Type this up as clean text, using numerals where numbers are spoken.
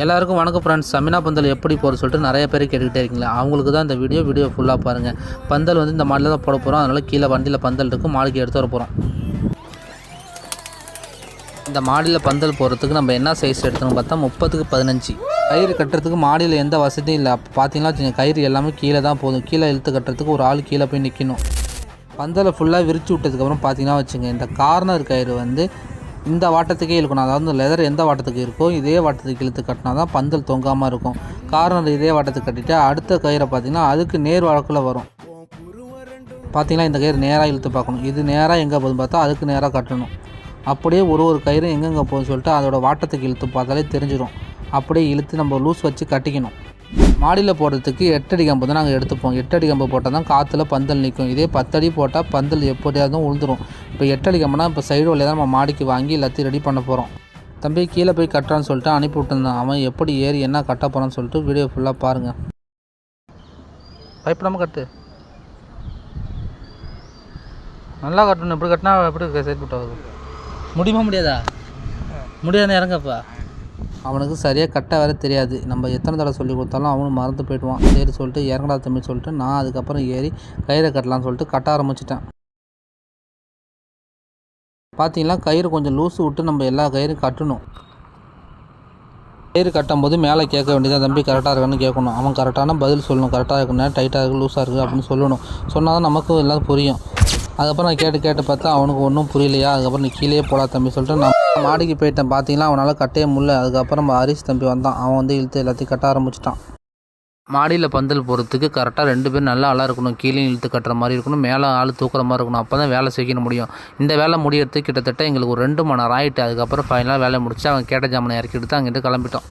எல்லாருக்கும் வணக்கம் ஃப்ரெண்ட்ஸ். சமினா பந்தல் எப்படி போகிற சொல்லிட்டு நிறைய பேர் கேட்டுக்கிட்டே இருக்கீங்களா? அவங்களுக்கு தான் இந்த வீடியோ ஃபுல்லாக பாருங்கள். பந்தல் இந்த மாடியில் தான் போட போகிறோம். அதனால் கீழே வண்டியில் பந்தல் இருக்கும், மாடிக்கு எடுத்து வர போகிறோம். இந்த மாடியில் பந்தல் போகிறதுக்கு நம்ம என்ன சைஸ் எடுத்துக்கணும் பார்த்தா 30க்கு 15. கயிறு கட்டுறதுக்கு மாடியில் எந்த வசதியும் இல்லை. அப்போ பார்த்தீங்கன்னா கயிறு எல்லாமே கீழே தான் போதும். கீழே இழுத்து கட்டுறதுக்கு ஒரு ஆள் கீழே போய் நிற்கணும். பந்தலை ஃபுல்லாக விரித்து விட்டதுக்கப்புறம் பார்த்தீங்கன்னா வச்சுங்க, இந்த கார்னர் கயிறு இந்த வாட்டத்துக்கே இழுக்கணும். அதாவது லெதர் எந்த வாட்டத்துக்கு இருக்கோ இதே வாட்டத்துக்கு இழுத்து கட்டினா தான் பந்தல் தொங்காமல் இருக்கும். கார்னர் இதே வாட்டத்துக்கு கட்டிட்டு அடுத்த கயிறை பார்த்திங்கன்னா அதுக்கு நேர் வழக்கில் வரும். பார்த்திங்கன்னா இந்த கயிறு நேராக இழுத்து பார்க்கணும். இது நேராக எங்கே போகுதுன்னு பார்த்தா அதுக்கு நேராக கட்டணும். அப்படியே ஒரு கயிறு எங்கெங்கே போகுதுன்னு சொல்லிட்டு அதோடய வாட்டத்துக்கு இழுத்து பார்த்தாலே தெரிஞ்சிடும். அப்படியே இழுத்து நம்ம லூஸ் வச்சு கட்டிக்கணும். மாடியில் போடுறதுக்கு 8 அடி கம்பு தான் நாங்கள் எடுத்துப்போம். 8 அடி கம்பு போட்டால் தான் காற்றுல பந்தல் நிற்கும். இதே 10 அடி போட்டால் பந்தல் எப்படியாவது உழுந்துடும். இப்போ 8 அடி கம்புனா இப்போ சைடு வழியாக தான் நம்ம மாடிக்கு வாங்கி எல்லாத்தையும் ரெடி பண்ண போகிறோம். தம்பி கீழே போய் கட்டுறான்னு சொல்லிட்டு அனுப்பி விட்டுருந்தான். அவன் எப்படி ஏறி என்ன கட்ட போகிறான்னு சொல்லிட்டு வீடியோ ஃபுல்லாக பாருங்கள். பயப்படாமல் கட்டு, நல்லா கட்டணும். எப்படி கட்டினா எப்படி சைட் போட்டாகுது? முடியுமா? முடியாதா? முடியாதுன்னு இறங்கப்பா. அவனுக்கு சரியாக கட்ட வேறு தெரியாது. நம்ம எத்தனை தடவை சொல்லி கொடுத்தாலும் அவனும் மறந்து போய்டுவான். சரி சொல்லிட்டு இறங்கடா தம்பி சொல்லிட்டு நான் அதுக்கப்புறம் ஏறி கயிறை கட்டலான்னு சொல்லிட்டு கட்ட ஆரம்பிச்சிட்டேன். பார்த்தீங்களா, கயிறு கொஞ்சம் லூஸு விட்டு நம்ம எல்லா கயிறும் கட்டணும். கயிறு கட்டும் போது மேலே கேட்க வேண்டியதாக, தம்பி கரெக்டாக இருக்கான்னு கேட்கணும். அவன் கரெக்டான பதில் சொல்லணும். கரெக்டாக இருக்குன்னா டைட்டாக இருக்குது, லூஸாக இருக்குது அப்படின்னு சொல்லணும். சொன்னால் தான் நமக்கும் எல்லாம் புரியும். அதுக்கப்புறம் நான் கேட்டு பார்த்தா அவனுக்கு ஒன்றும் புரியலையா. அதுக்கப்புறம் நீ கீழே போடா தம்பி சொல்லிட்டு நான் மாடிக்கு போயிட்டேன். பார்த்தீங்கன்னா அவனால் கட்டையே முடியல. அதுக்கப்புறம் ஹரிஷ் தம்பி வந்தான். அவன் இழுத்து எல்லாத்தையும் கட்ட ஆரம்பிச்சிட்டான். மாடியில் பந்தல் போகிறதுக்கு கரெக்டாக 2 பேர் நல்லா ஆளாக இருக்கணும். கீழே இழுத்து கட்டுற மாதிரி இருக்கணும், மேலே ஆள் தூக்குற மாதிரி இருக்கணும். அப்போ தான் வேலை செய்ய முடியும். இந்த வேலை முடியறதுக்கு கிட்டத்தட்ட எங்களுக்கு ஒரு 2 மணி நேரம் ஆகிட்டு. அதுக்கப்புறம் ஃபைனலாக வேலை முடிச்சு அவன் கேட்ட ஜாமனை இறக்கிட்டு தான் அங்கிட்டு கிளம்பிட்டோம்.